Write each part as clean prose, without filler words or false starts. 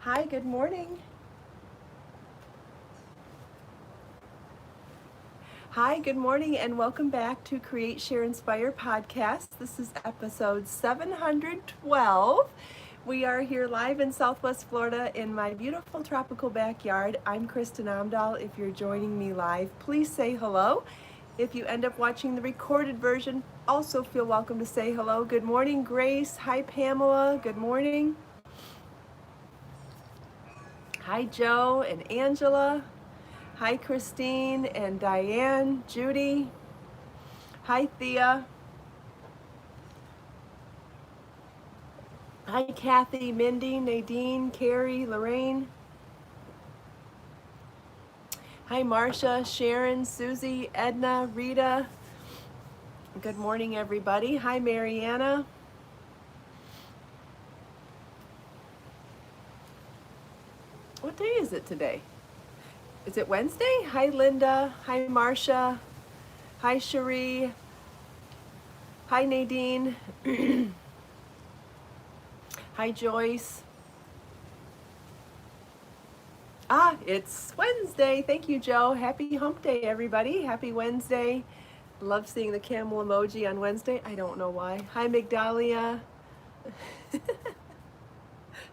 Hi, good morning. Hi, good morning, and welcome back to Create, Share, Inspire podcast. This is episode 712. We are here live in Southwest Florida in my beautiful tropical backyard. I'm Kristin Omdahl. If you're joining me live, please say hello. If you end up watching the recorded version, also feel welcome to say hello. Good morning, Grace. Hi, Pamela. Good morning. Hi, Joe and Angela. Hi, Christine and Diane, Judy. Hi, Thea. Hi, Kathy, Mindy, Nadine, Carrie, Lorraine. Hi, Marcia, Sharon, Susie, Edna, Rita. Good morning, everybody. Hi, Mariana. What day is it today? Is it Wednesday? Hi, Linda. Hi, Marcia. Hi, Cherie. Hi, Nadine. Hi, Joyce. It's Wednesday. Thank you, Joe. Happy hump day, everybody. Happy Wednesday. Love seeing the camel emoji on Wednesday. I don't know why. Hi, Migdalia.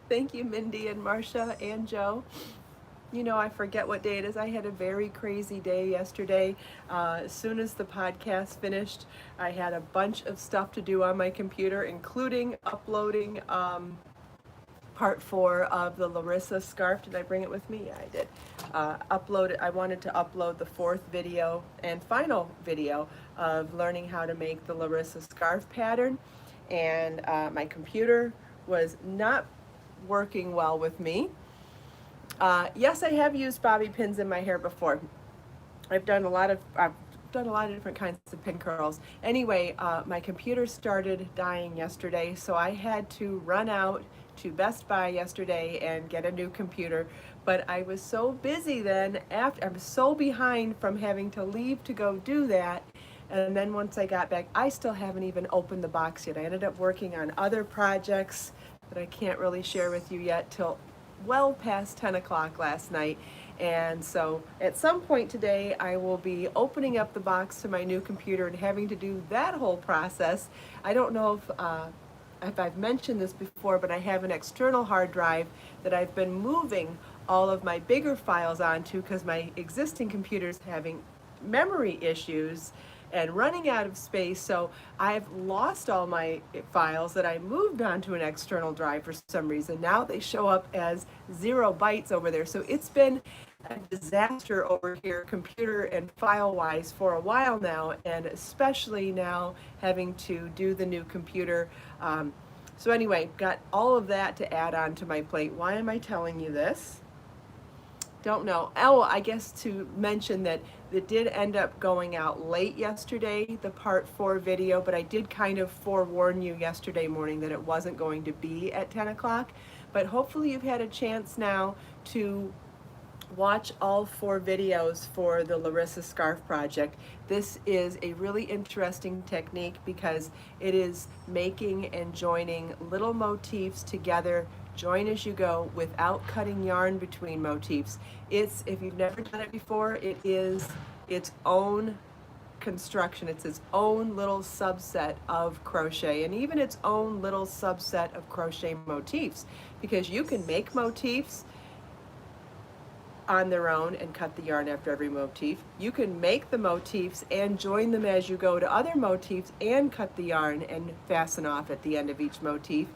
Thank you, Mindy and Marcia and Joe. You know, I forget what day it is. I had a very crazy day yesterday. As soon as the podcast finished, I had a bunch of stuff to do on my computer, including uploading part 4 of the Larissa scarf. Did I bring it with me? Yeah, I did. I wanted to upload the 4th video and final video of learning how to make the Larissa scarf pattern. And my computer was not working well with me. Yes, I have used bobby pins in my hair before. I've done a lot of different kinds of pin curls. Anyway, my computer started dying yesterday, so I had to run out to Best Buy yesterday and get a new computer. But I was so busy then, I was so behind from having to leave to go do that. And then once I got back, I still haven't even opened the box yet. I ended up working on other projects that I can't really share with you yet till well past 10 o'clock last night. And so at some point today, I will be opening up the box to my new computer and having to do that whole process. I don't know if I've mentioned this before, but I have an external hard drive that I've been moving all of my bigger files onto because my existing computer's having memory issues and running out of space. So I've lost all my files that I moved onto an external drive for some reason. Now they show up as 0 bytes over there. So it's been a disaster over here, computer and file wise, for a while now, and especially now having to do the new computer. So anyway, got all of that to add on to my plate. Why am I telling you this? Don't know. Oh, I guess to mention that it did end up going out late yesterday, the part 4 video, but I did kind of forewarn you yesterday morning that it wasn't going to be at 10 o'clock. But hopefully you've had a chance now to watch all 4 videos for the Larissa scarf project. This is a really interesting technique because it is making and joining little motifs together, join as you go, without cutting yarn between motifs. If you've never done it before, it is its own construction. It's its own little subset of crochet, and even its own little subset of crochet motifs, because you can make motifs on their own and cut the yarn after every motif. You can make the motifs and join them as you go to other motifs and cut the yarn and fasten off at the end of each motif.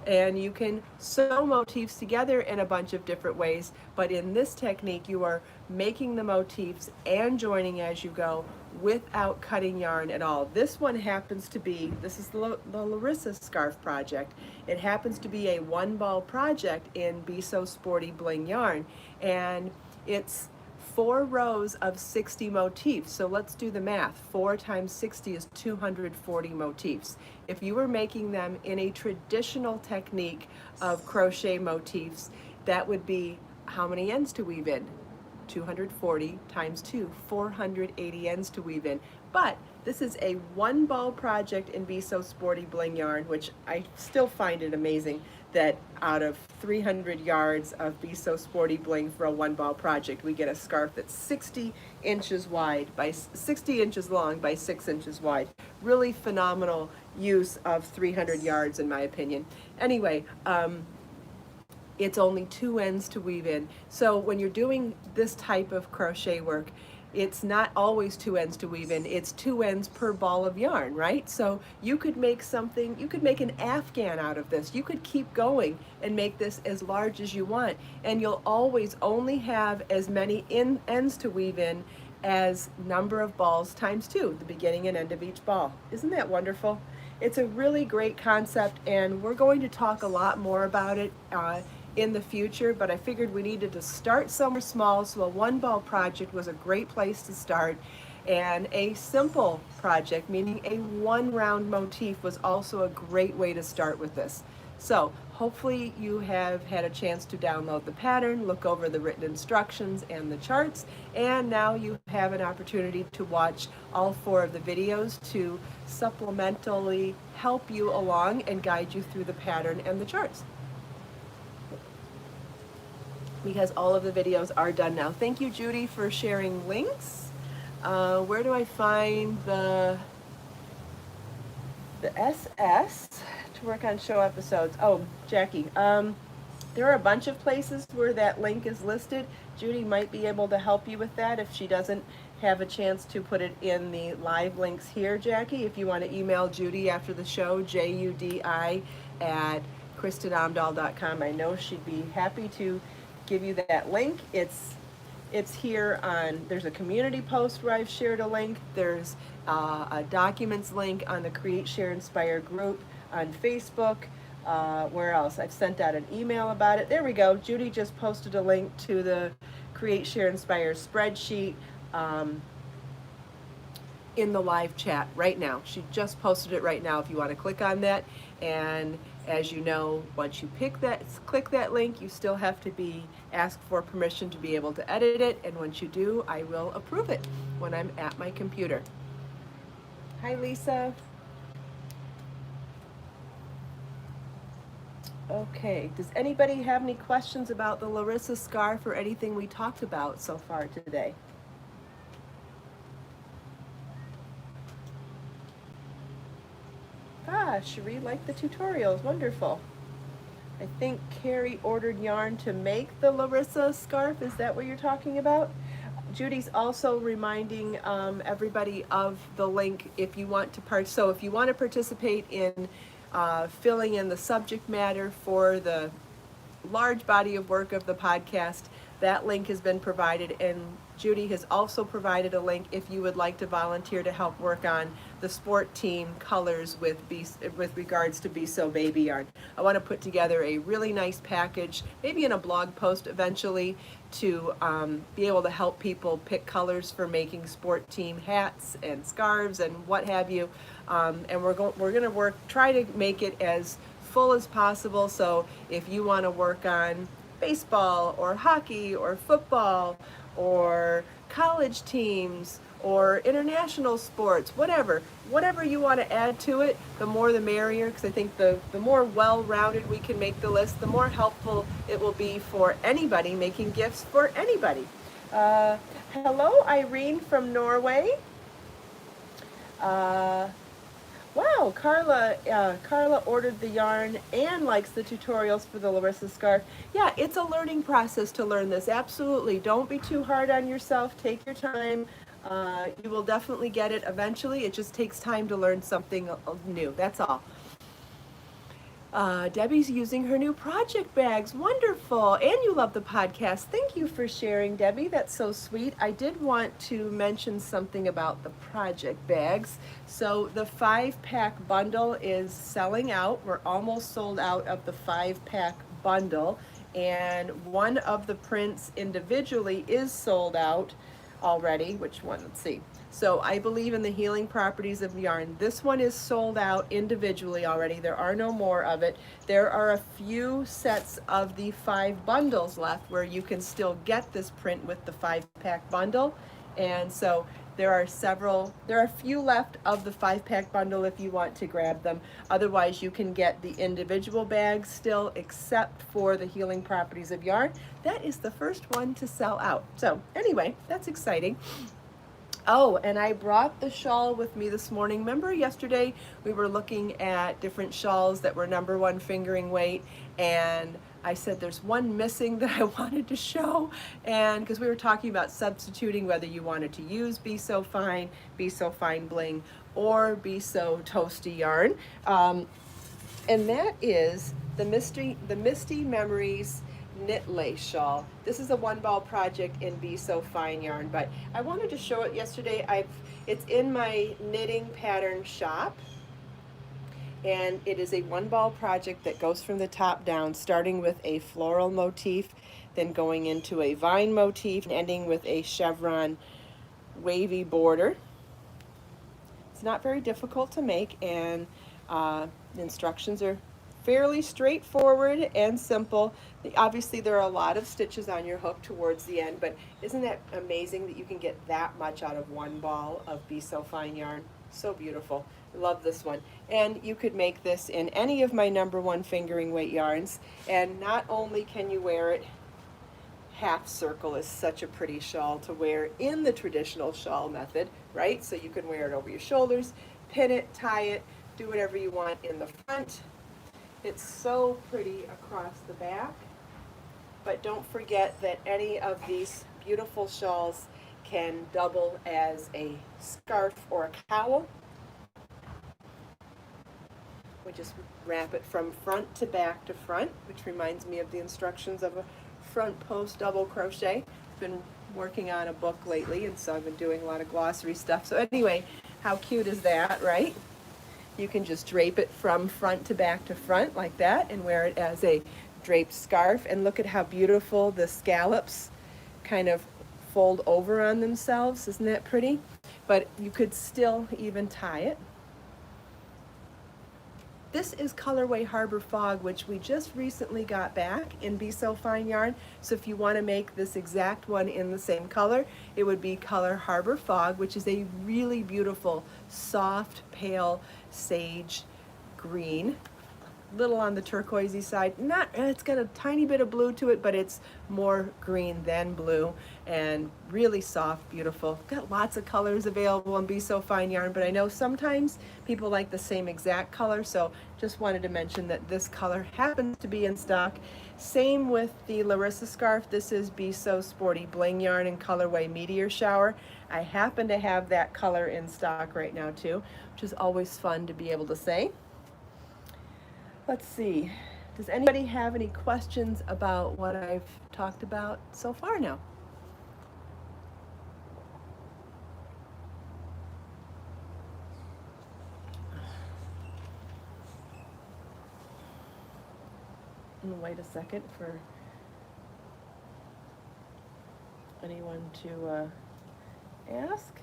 And you can sew motifs together in a bunch of different ways, but in this technique you are making the motifs and joining as you go without cutting yarn at all. This one happens to be, this is the Larissa scarf project. It happens to be a 1-ball project in Be So Sporty Bling yarn, and it's 4 rows of 60 motifs. So let's do the math. 4 times 60 is 240 motifs. If you were making them in a traditional technique of crochet motifs, that would be how many ends to weave in? 240 times 2, 480 ends to weave in. But this is a 1-ball project in Be So Sporty Bling yarn, which I still find it amazing that out of 300 yards of Be So Sporty Bling for a one ball project, we get a scarf that's 60 inches wide by 60 inches long by 6 inches wide. Really phenomenal use of 300 yards in my opinion. Anyway, it's only 2 ends to weave in. So when you're doing this type of crochet work, it's not always 2 ends to weave in, it's 2 ends per ball of yarn, right? So you could make something, you could make an afghan out of this. You could keep going and make this as large as you want, and you'll always only have as many ends to weave in as number of balls times 2, the beginning and end of each ball. Isn't that wonderful? It's a really great concept, and we're going to talk a lot more about it in the future, but I figured we needed to start somewhere small, so a one ball project was a great place to start, and a simple project, meaning a one round motif, was also a great way to start with this. So hopefully you have had a chance to download the pattern, look over the written instructions and the charts, and now you have an opportunity to watch all 4 of the videos to supplementally help you along and guide you through the pattern and the charts, because all of the videos are done now. Thank you, Judy, for sharing links. Where do I find the SS to work on show episodes? Oh, Jackie, there are a bunch of places where that link is listed. Judy might be able to help you with that if she doesn't have a chance to put it in the live links here, Jackie. If you want to email Judy after the show, judi@KristinOmdahl.com. I know she'd be happy to give you that link. It's here on, there's a community post where I've shared a link. There's a documents link on the Create, Share, Inspire group on Facebook. Where else? I've sent out an email about it. There we go. Judy just posted a link to the Create, Share, Inspire spreadsheet in the live chat right now. She just posted it right now if you want to click on that. And as you know, once you click that link, you still have to be asked for permission to be able to edit it, and once you do, I will approve it when I'm at my computer. Hi, Lisa. Okay, does anybody have any questions about the Larissa scarf or anything we talked about so far today? Ah, Cherie liked the tutorials. Wonderful. I think Carrie ordered yarn to make the Larissa scarf. Is that what you're talking about? Judy's also reminding everybody of the link if you want to so if you want to participate in filling in the subject matter for the large body of work of the podcast, that link has been provided, and Judy has also provided a link if you would like to volunteer to help work on the sport team colors with regards to Be So Baby yarn. I want to put together a really nice package, maybe in a blog post eventually, to be able to help people pick colors for making sport team hats and scarves and what have you. And we're going to try to make it as full as possible. So if you want to work on baseball or hockey or football or college teams or international sports, whatever you want to add to it, the more the merrier, because I think the more well-rounded we can make the list, the more helpful it will be for anybody making gifts for anybody. Hello, Irene from Norway. Wow, Carla ordered the yarn and likes the tutorials for the Larissa scarf. Yeah, it's a learning process to learn this. Absolutely. Don't be too hard on yourself. Take your time. You will definitely get it eventually. It just takes time to learn something new. That's all. Debbie's using her new project bags. Wonderful. And you love the podcast. Thank you for sharing, Debbie. That's so sweet. I did want to mention something about the project bags. So the 5-pack bundle is selling out. We're almost sold out of the 5-pack bundle. And one of the prints individually is sold out already. Which one? Let's see. So I believe in the healing properties of yarn. This one is sold out individually already. There are no more of it. There are a few sets of the 5 bundles left where you can still get this print with the 5-pack bundle. And so There are a few left of the 5-pack bundle if you want to grab them. Otherwise, you can get the individual bags still, except for the Healing Properties of Yarn. That is the first one to sell out. So anyway, that's exciting. Oh, and I brought the shawl with me this morning. Remember yesterday we were looking at different shawls that were #1 fingering weight, and I said there's one missing that I wanted to show, and because we were talking about substituting whether you wanted to use Be So Fine Bling, or Be So Toasty yarn, and that is the Misti Memories knit lace shawl. This is a 1-ball project in Be So Fine yarn, but I wanted to show it yesterday. It's in my knitting pattern shop, and it is a 1-ball project that goes from the top down, starting with a floral motif, then going into a vine motif, and ending with a chevron wavy border. It's not very difficult to make, and the instructions are fairly straightforward and simple. Obviously there are a lot of stitches on your hook towards the end, but isn't that amazing that you can get that much out of 1 ball of Be So Fine yarn? So beautiful. Love this one. And you could make this in any of my #1 fingering weight yarns, and not only can you wear it, half circle is such a pretty shawl to wear in the traditional shawl method, right? So you can wear it over your shoulders, pin it, tie it, do whatever you want in the front. It's so pretty across the back, but don't forget that any of these beautiful shawls can double as a scarf or a cowl. We just wrap it from front to back to front, which reminds me of the instructions of a front post double crochet. I've been working on a book lately, and so I've been doing a lot of glossary stuff. So anyway, how cute is that, right? You can just drape it from front to back to front like that and wear it as a draped scarf. And look at how beautiful the scallops kind of fold over on themselves. Isn't that pretty? But you could still even tie it. This is colorway Harbor Fog, which we just recently got back in Be So Fine yarn. So if you want to make this exact one in the same color, it would be color Harbor Fog, which is a really beautiful, soft, pale sage green. Little on the turquoisey side. It's got a tiny bit of blue to it, but it's more green than blue, and really soft, beautiful. Got lots of colors available in Be So Fine yarn, but I know sometimes people like the same exact color, so just wanted to mention that this color happens to be in stock. Same with the Larissa scarf. This is Be So Sporty Bling yarn in colorway Meteor Shower. I happen to have that color in stock right now too, which is always fun to be able to say. Let's see, does anybody have any questions about what I've talked about so far now? I'm gonna wait a second for anyone to ask.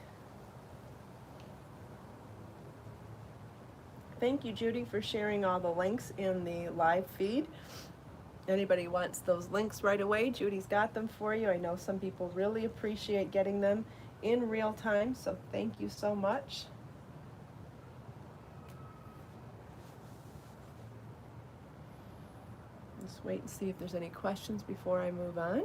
Thank you, Judy, for sharing all the links in the live feed. Anybody wants those links right away, Judy's got them for you. I know some people really appreciate getting them in real time, so thank you so much. Just wait and see if there's any questions before I move on.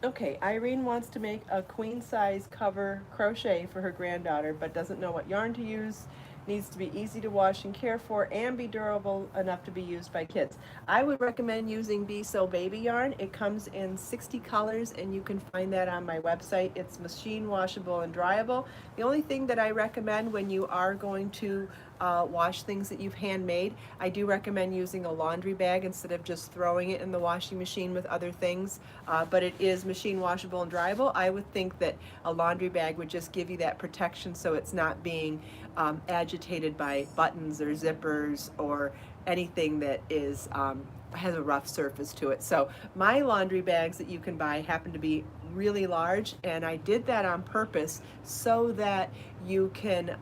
Okay, Irene wants to make a queen size cover crochet for her granddaughter, but doesn't know what yarn to use. Needs to be easy to wash and care for and be durable enough to be used by kids. I would recommend using Be So Baby yarn. It comes in 60 colors, and you can find that on my website. It's machine washable and dryable. The only thing that I recommend when you are going to wash things that you've handmade, I do recommend using a laundry bag instead of just throwing it in the washing machine with other things, but it is machine washable and dryable. I would think that a laundry bag would just give you that protection, so it's not being agitated by buttons or zippers or anything that is has a rough surface to it. So my laundry bags that you can buy happen to be really large, and I did that on purpose so that you can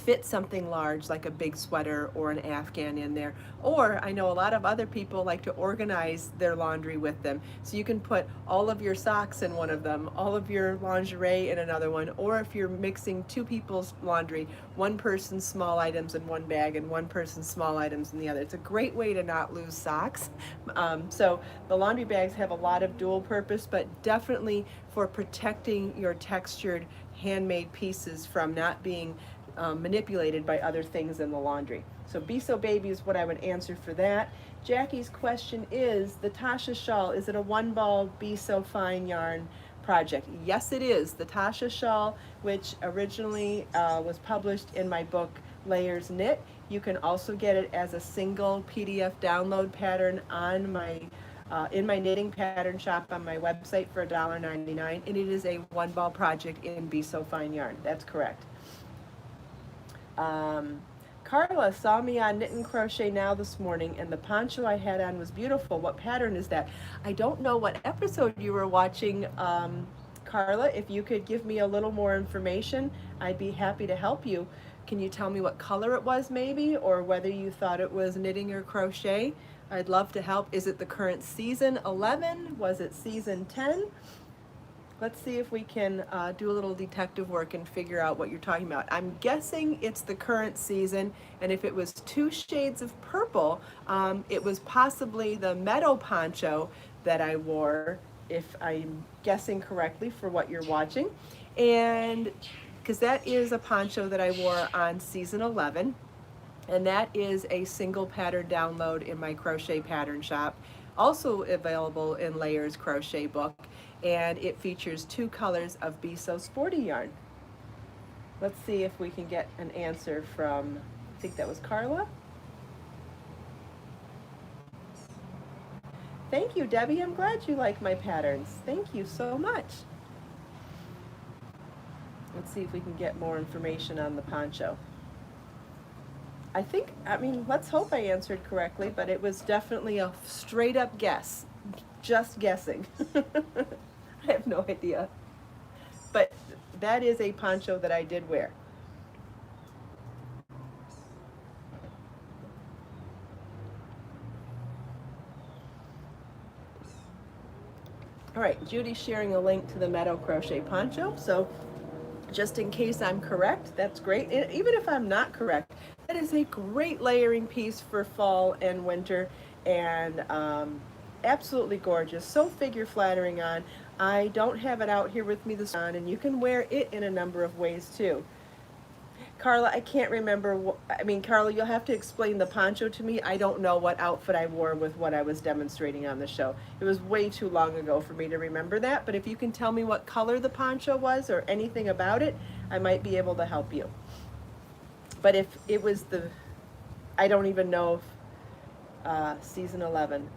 fit something large like a big sweater or an Afghan in there. Or I know a lot of other people like to organize their laundry with them. So you can put all of your socks in one of them, all of your lingerie in another one, or if you're mixing two people's laundry, one person's small items in one bag and one person's small items in the other. It's a great way to not lose socks. So the laundry bags have a lot of dual purpose, but definitely for protecting your textured handmade pieces from not being manipulated by other things in the laundry. So Be So Baby is what I would answer for that. Jackie's question is, the Tasha shawl, is it a one ball Be So Fine yarn project? Yes, it is. The Tasha shawl, which originally was published in my book Layers Knit. You can also get it as a single PDF download pattern on my in my knitting pattern shop on my website for $1.99, and it is a one ball project in Be So Fine yarn. That's correct. Carla saw me on Knit and Crochet Now this morning, and the poncho I had on was beautiful. What pattern is that? I don't know what episode you were watching, Carla. If you could give me a little more information, I'd be happy to help you. Can you tell me what color it was maybe, or whether you thought it was knitting or crochet? I'd love to help. Is it the current season 11? Was it season 10? Let's see if we can do a little detective work and figure out what you're talking about. I'm guessing it's the current season, and if it was 2 shades of purple, it was possibly the Meadow poncho that I wore, if I'm guessing correctly for what you're watching. And because that is a poncho that I wore on season 11, and that is a single pattern download in my crochet pattern shop, also available in Layers Crochet book. And it features 2 colors of Be So Sporty yarn. Let's see if we can get an answer from, I think that was Carla. Thank you, Debbie. I'm glad you like my patterns. Thank you so much. Let's see if we can get more information on the poncho. Let's hope I answered correctly, but it was definitely a straight up guess. Just guessing. I have no idea. But that is a poncho that I did wear. All right, Judy's sharing a link to the Meadow Crochet poncho. So just in case I'm correct, that's great. And even if I'm not correct, that is a great layering piece for fall and winter, and absolutely gorgeous. So figure flattering on. I don't have it out here with me this on, and you can wear it in a number of ways too. Carla, I can't remember. Carla, you'll have to explain the poncho to me. I don't know what outfit I wore with what I was demonstrating on the show. It was way too long ago for me to remember that, but if you can tell me what color the poncho was or anything about it, I might be able to help you. But if it was I don't even know if season 11.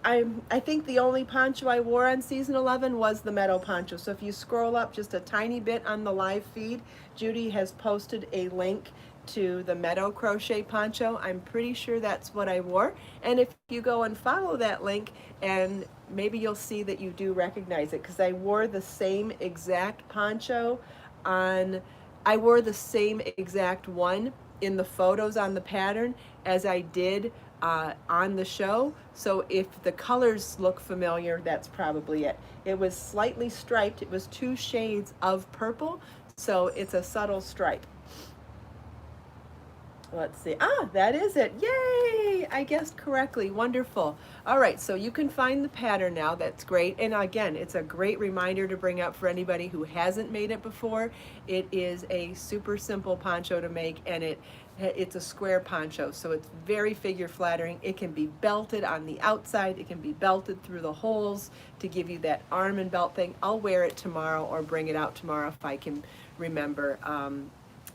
I think the only poncho I wore on season 11 was the Meadow poncho. So if you scroll up just a tiny bit on the live feed, Judy has posted a link to the Meadow crochet poncho. I'm pretty sure that's what I wore. And if you go and follow that link, and maybe you'll see that you do recognize it, because I wore the same exact poncho I wore the same exact one in the photos on the pattern as I did on the show. So if the colors look familiar, that's probably it. It was slightly striped. It was 2 shades of purple, so it's a subtle stripe. Let's see. That is it. Yay! I guessed correctly. Wonderful. All right, so you can find the pattern now. That's great. And again, it's a great reminder to bring up for anybody who hasn't made it before. It is a super simple poncho to make, and it's a square poncho, so it's very figure flattering. It can be belted on the outside. It can be belted through the holes to give you that arm and belt thing. I'll wear it tomorrow or bring it out tomorrow if I can remember.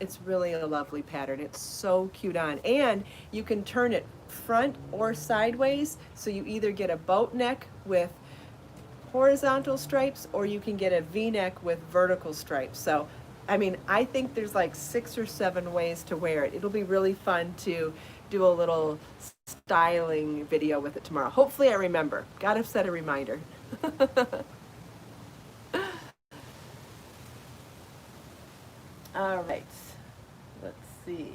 It's really a lovely pattern. It's so cute on. And you can turn it front or sideways, so you either get a boat neck with horizontal stripes, or you can get a V-neck with vertical stripes. So, I think there's like 6 or 7 ways to wear it. It'll be really fun to do a little styling video with it tomorrow. Hopefully I remember. Gotta set a reminder. All right. see.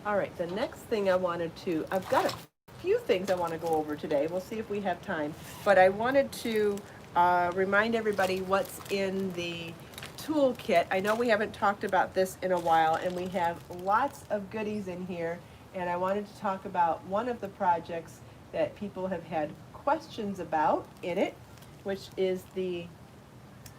All right, the next thing I've got a few things I want to go over today. We'll see if we have time. But I wanted to remind everybody what's in the toolkit. I know we haven't talked about this in a while, and we have lots of goodies in here. And I wanted to talk about one of the projects that people have had questions about in it, which is the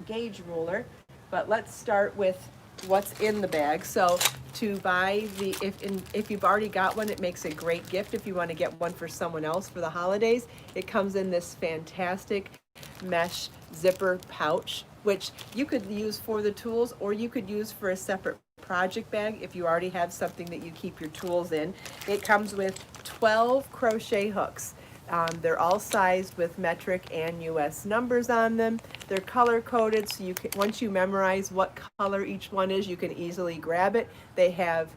gauge ruler. But let's start with what's in the bag. So to buy if you've already got one, it makes a great gift. If you want to get one for someone else for the holidays, it comes in this fantastic mesh zipper pouch, which you could use for the tools, or you could use for a separate project bag if you already have something that you keep your tools in. It comes with 12 crochet hooks. They're all sized with metric and US numbers on them. They're color coded, so you can, once you memorize what color each one is, you can easily grab it. They have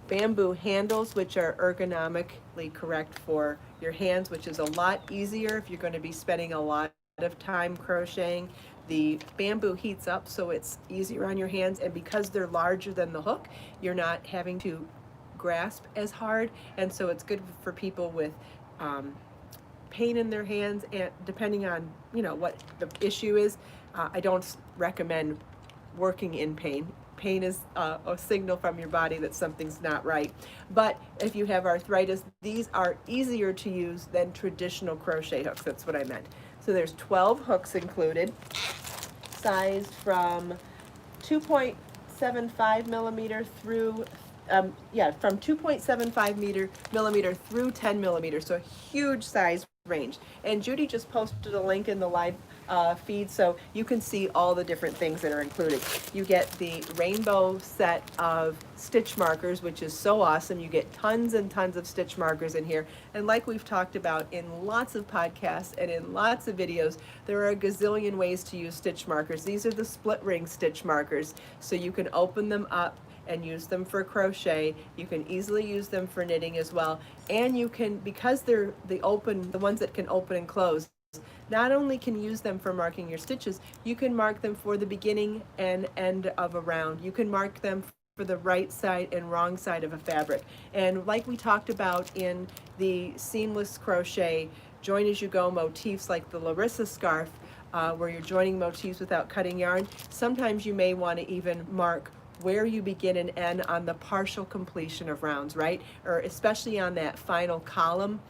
bamboo handles, which are ergonomically correct for your hands, which is a lot easier if you're going to be spending a lot of time crocheting. The bamboo heats up, so it's easier on your hands, and because they're larger than the hook, you're not having to grasp as hard, and so it's good for people with pain in their hands, and depending on what the issue is. I don't recommend working in pain. Pain is a signal from your body that something's not right. But if you have arthritis, these are easier to use than traditional crochet hooks. That's what I meant. So there's 12 hooks included, sized from 2.75 millimeter through from 2.75 millimeter through 10 millimeters, so a huge size range. And Judy just posted a link in the live feed, so you can see all the different things that are included. You get the rainbow set of stitch markers, which is so awesome. You get tons and tons of stitch markers in here, and like we've talked about in lots of podcasts and in lots of videos, there are a gazillion ways to use stitch markers. These are the split ring stitch markers, so you can open them up and use them for crochet. You can easily use them for knitting as well, and you can, because they're the ones that can open and close, not only can use them for marking your stitches, you can mark them for the beginning and end of a round. You can mark them for the right side and wrong side of a fabric. And like we talked about in the seamless crochet join as you go motifs, like the Larissa scarf, where you're joining motifs without cutting yarn, sometimes you may want to even mark where you begin and end on the partial completion of rounds, right? Or especially on that final column,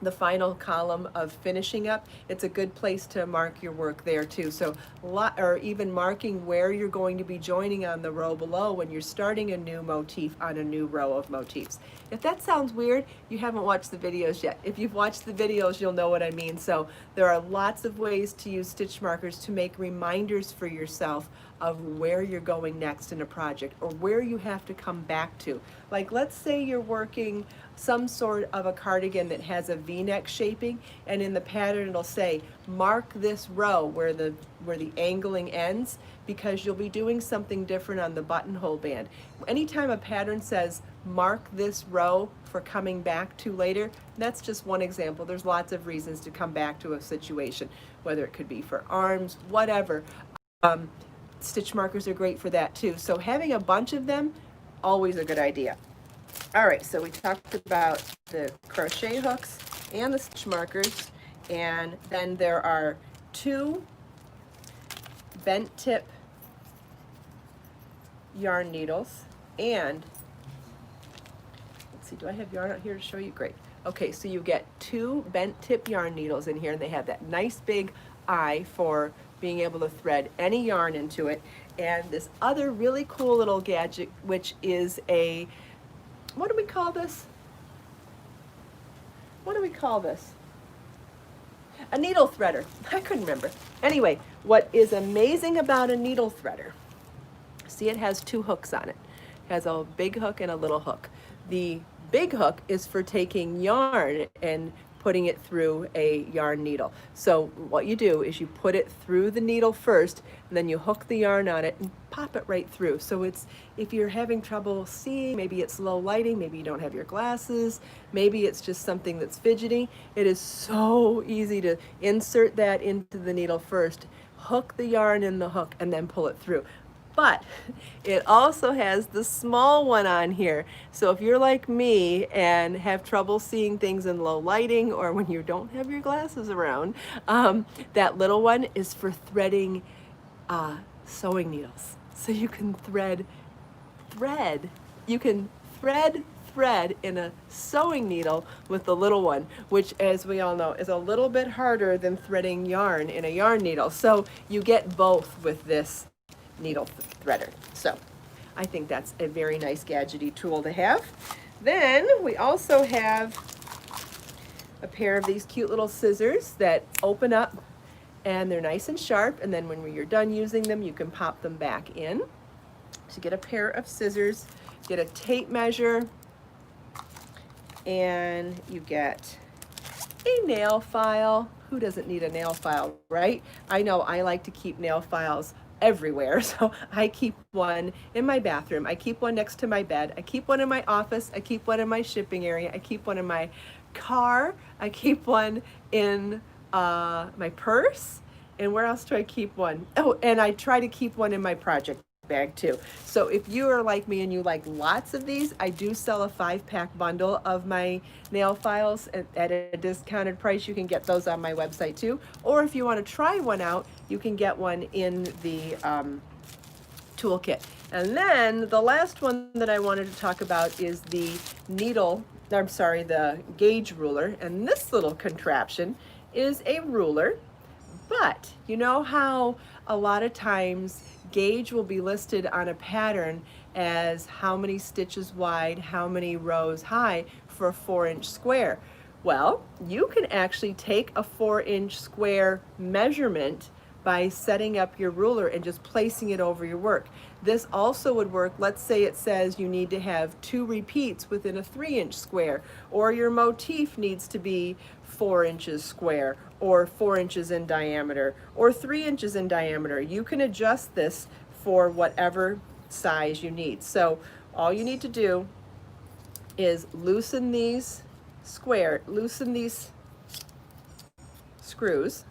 the final column of finishing up, it's a good place to mark your work there too. So or even marking where you're going to be joining on the row below when you're starting a new motif on a new row of motifs. If that sounds weird, you haven't watched the videos yet. If you've watched the videos, you'll know what I mean. So there are lots of ways to use stitch markers to make reminders for yourself of where you're going next in a project, or where you have to come back to. Like, let's say you're working some sort of a cardigan that has a V-neck shaping, and in the pattern it'll say mark this row where the angling ends, because you'll be doing something different on the buttonhole band. Anytime a pattern says mark this row for coming back to later, that's just one example. There's lots of reasons to come back to a situation, whether it could be for arms, whatever. Stitch markers are great for that too. So having a bunch of them, always a good idea. All right, so we talked about the crochet hooks and the stitch markers, and then there are 2 bent tip yarn needles, and let's see, do I have yarn out here to show you? Great. Okay, so you get 2 bent tip yarn needles in here, and they have that nice big eye for being able to thread any yarn into it, and this other really cool little gadget, which is a, what do we call this? What do we call this? A needle threader. I couldn't remember. Anyway, what is amazing about a needle threader, see, it has 2 hooks on it. It has a big hook and a little hook. The big hook is for taking yarn and putting it through a yarn needle. So what you do is you put it through the needle first, and then you hook the yarn on it and pop it right through. So it's, if you're having trouble seeing, maybe it's low lighting, maybe you don't have your glasses, maybe it's just something that's fidgety, it is so easy to insert that into the needle first, hook the yarn in the hook, and then pull it through. But it also has the small one on here. So if you're like me and have trouble seeing things in low lighting or when you don't have your glasses around, that little one is for threading sewing needles. So you can thread. You can thread in a sewing needle with the little one, which, as we all know, is a little bit harder than threading yarn in a yarn needle. So you get both with this needle threader. So I think that's a very nice gadgety tool to have. Then we also have a pair of these cute little scissors that open up, and they're nice and sharp, and then when you're done using them, you can pop them back in. So get a pair of scissors, get a tape measure, and you get a nail file. Who doesn't need a nail file, right? I know I like to keep nail files everywhere, so I keep one in my bathroom, I keep one next to my bed, I keep one in my office, I keep one in my shipping area, I keep one in my car, I keep one in my purse, and where else do I keep one? Oh, and I try to keep one in my project bag too. So if you are like me and you like lots of these, I do sell a 5-pack bundle of my nail files at a discounted price. You can get those on my website too. Or if you want to try one out, you can get one in the toolkit. And then the last one that I wanted to talk about is the the gauge ruler. And this little contraption is a ruler, but you know how a lot of times gauge will be listed on a pattern as how many stitches wide, how many rows high for a 4-inch square. Well, you can actually take a 4-inch square measurement by setting up your ruler and just placing it over your work. This also would work, let's say it says you need to have 2 repeats within a 3-inch square, or your motif needs to be 4 inches square, or 4 inches in diameter, or 3 inches in diameter. You can adjust this for whatever size you need. So all you need to do is loosen these screws.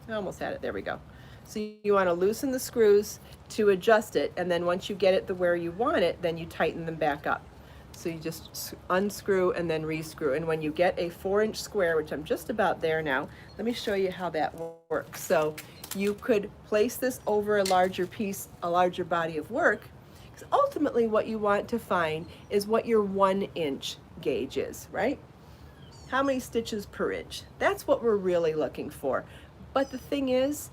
I almost had it, there we go. So you want to loosen the screws to adjust it, and then once you get it to where you want it, then you tighten them back up. So you just unscrew and then rescrew. And when you get a 4-inch square, which I'm just about there now, let me show you how that works. So you could place this over a larger piece, a larger body of work, because ultimately what you want to find is what your 1-inch gauge is, right? How many stitches per inch? That's what we're really looking for. But the thing is,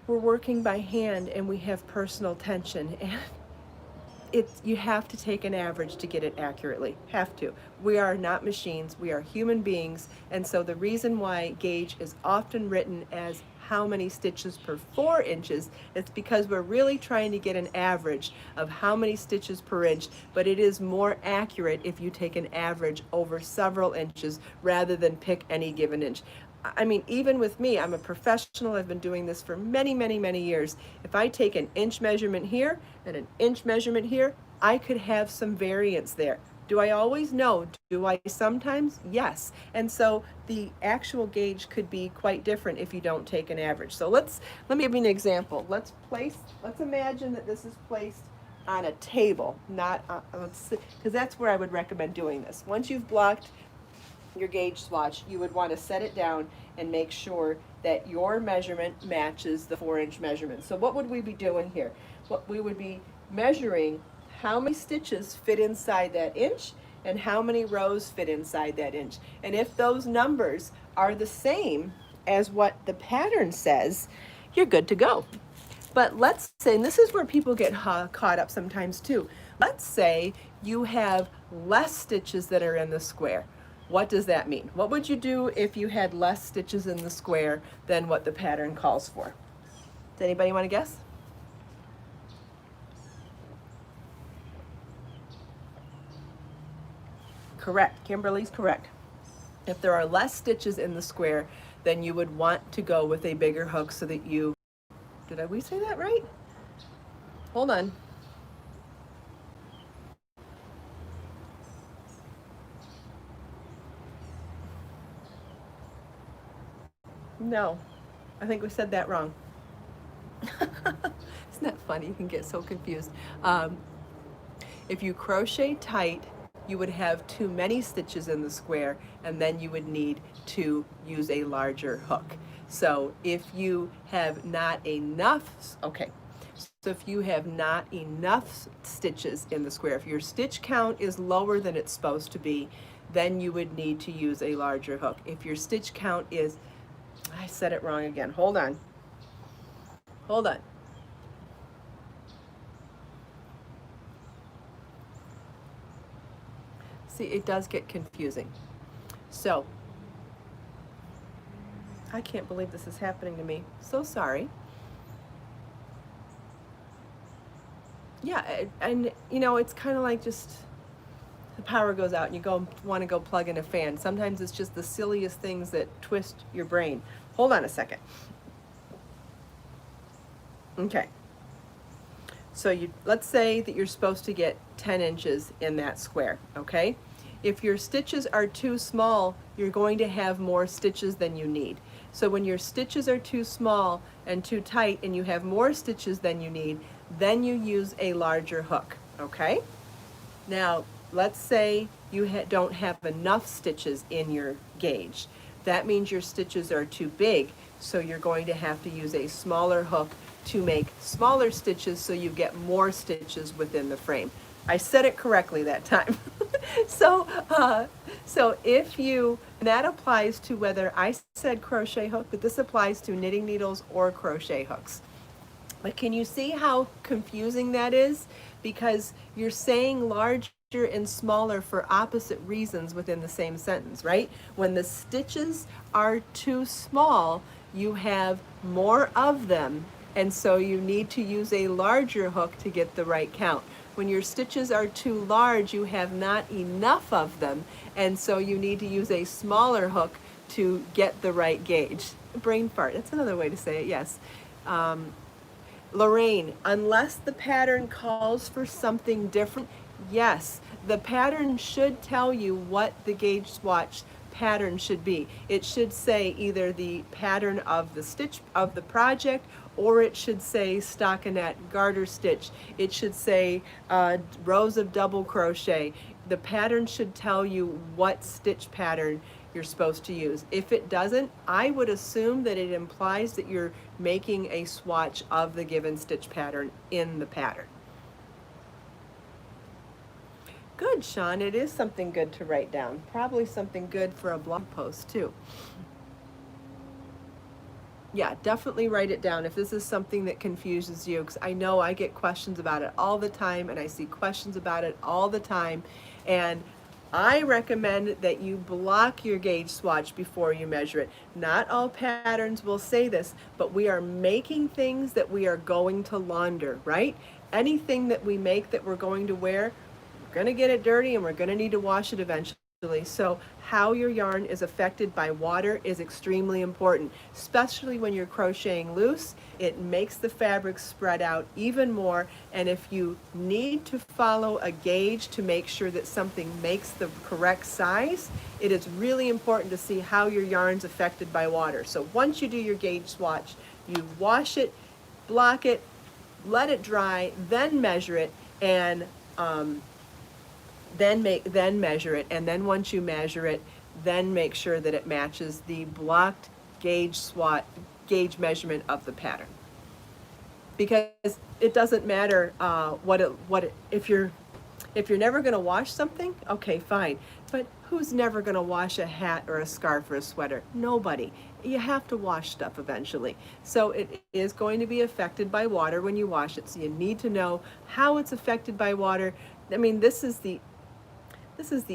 we're working by hand and we have personal tension, and you have to take an average to get it accurately. Have to. We are not machines, we are human beings, and so the reason why gauge is often written as how many stitches per 4 inches, it's because we're really trying to get an average of how many stitches per inch, but it is more accurate if you take an average over several inches rather than pick any given inch. I mean, even with me, I'm a professional. I've been doing this for many, many, many years. If I take an inch measurement here and an inch measurement here, I could have some variance there. Do I always? No. Do I sometimes? Yes. And so the actual gauge could be quite different if you don't take an average. So let me give you an example. Let's imagine that this is placed on a table, not because that's where I would recommend doing this. Once you've blocked your gauge swatch, you would want to set it down and make sure that your measurement matches the 4-inch measurement. So what would we be doing here? What we would be measuring how many stitches fit inside that inch and how many rows fit inside that inch. And if those numbers are the same as what the pattern says, you're good to go. But let's say, and this is where people get caught up sometimes too, let's say you have less stitches that are in the square. What does that mean? What would you do if you had less stitches in the square than what the pattern calls for? Does anybody want to guess? Correct. Kimberly's correct. If there are less stitches in the square, then you would want to go with a bigger hook so that you, we say that right? Hold on. No, I think we said that wrong. Isn't that funny? You can get so confused. If you crochet tight, you would have too many stitches in the square, and then you would need to use a larger hook. So if you have not enough, okay, so if you have not enough stitches in the square, if your stitch count is lower than it's supposed to be, then you would need to use a larger hook. If your stitch count is, I said it wrong again, hold on. Hold on. See, it does get confusing. So, I can't believe this is happening to me. So sorry. Yeah, and you know, it's kind of like just the power goes out and you want to go plug in a fan. Sometimes it's just the silliest things that twist your brain. Hold on a second. Okay. So let's say that you're supposed to get 10 inches in that square, okay? If your stitches are too small, you're going to have more stitches than you need. So when your stitches are too small and too tight and you have more stitches than you need, then you use a larger hook, okay? Now, let's say you don't have enough stitches in your gauge. That means your stitches are too big, so you're going to have to use a smaller hook to make smaller stitches so you get more stitches within the frame. I said it correctly that time. So if you, and that applies to whether I said crochet hook, but this applies to knitting needles or crochet hooks. But can you see how confusing that is? Because you're saying larger and smaller for opposite reasons within the same sentence, right? When the stitches are too small, you have more of them, and so you need to use a larger hook to get the right count. When your stitches are too large, you have not enough of them, and so you need to use a smaller hook to get the right gauge. Brain fart, that's another way to say it, yes. Lorraine, unless the pattern calls for something different, yes, the pattern should tell you what the gauge swatch pattern should be. It should say either the pattern of the stitch of the project, or it should say stockinette, garter stitch. It should say rows of double crochet. The pattern should tell you what stitch pattern you're supposed to use. If it doesn't, I would assume that it implies that you're making a swatch of the given stitch pattern in the pattern. Good, Sean. It is something good to write down. Probably something good for a blog post too. Yeah, definitely write it down if this is something that confuses you, because I know I get questions about it all the time, and I see questions about it all the time, and I recommend that you block your gauge swatch before you measure it. Not all patterns will say this, but we are making things that we are going to launder, right? Anything that we make that we're going to wear, we're going to get it dirty and we're going to need to wash it eventually. So how your yarn is affected by water is extremely important, especially when you're crocheting loose. It makes the fabric spread out even more, and if you need to follow a gauge to make sure that something makes the correct size, it is really important to see how your yarn's affected by water. So once you do your gauge swatch, you wash it, block it, let it dry, then measure it, and then measure it, and then once you measure it, then make sure that it matches the blocked gauge measurement of the pattern. Because it doesn't matter if you're never going to wash something, okay, fine. But who's never going to wash a hat or a scarf or a sweater? Nobody. You have to wash stuff eventually. So it is going to be affected by water when you wash it. So you need to know how it's affected by water. I mean, this is the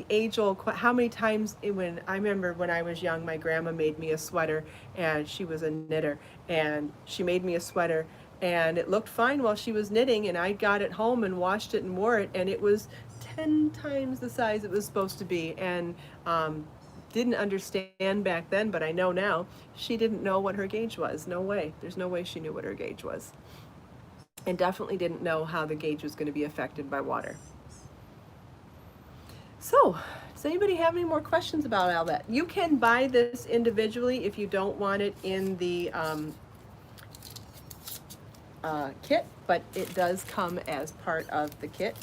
age-old, how many times I remember when I was young, my grandma made me a sweater, and she was a knitter, and she made me a sweater, and it looked fine while she was knitting, and I got it home and washed it and wore it, and it was 10 times the size it was supposed to be, and didn't understand back then, but I know now, she didn't know what her gauge was. No way. There's no way she knew what her gauge was. And definitely didn't know how the gauge was going to be affected by water. So, does anybody have any more questions about all that? You can buy this individually if you don't want it in the kit, but it does come as part of the kit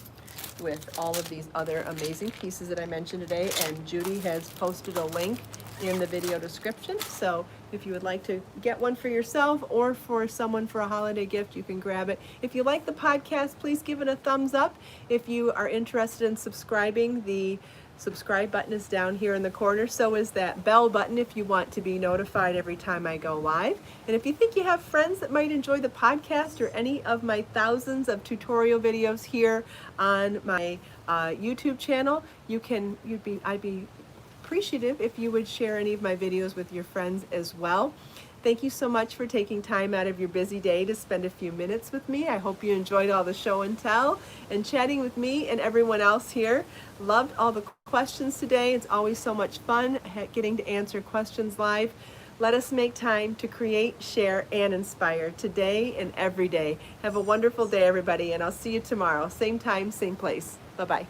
with all of these other amazing pieces that I mentioned today, and Judy has posted a link in the video description, so if you would like to get one for yourself or for someone for a holiday gift, you can grab it. If you like the podcast, please give it a thumbs up. If you are interested in subscribing, the subscribe button is down here in the corner. So is that bell button if you want to be notified every time I go live. And if you think you have friends that might enjoy the podcast or any of my thousands of tutorial videos here on my YouTube channel, I'd be appreciative if you would share any of my videos with your friends as well. Thank you so much for taking time out of your busy day to spend a few minutes with me. I hope you enjoyed all the show and tell and chatting with me and everyone else here. Loved all the questions today. It's always so much fun getting to answer questions live. Let us make time to create, share, and inspire today and every day. Have a wonderful day, everybody, and I'll see you tomorrow. Same time, same place. Bye-bye.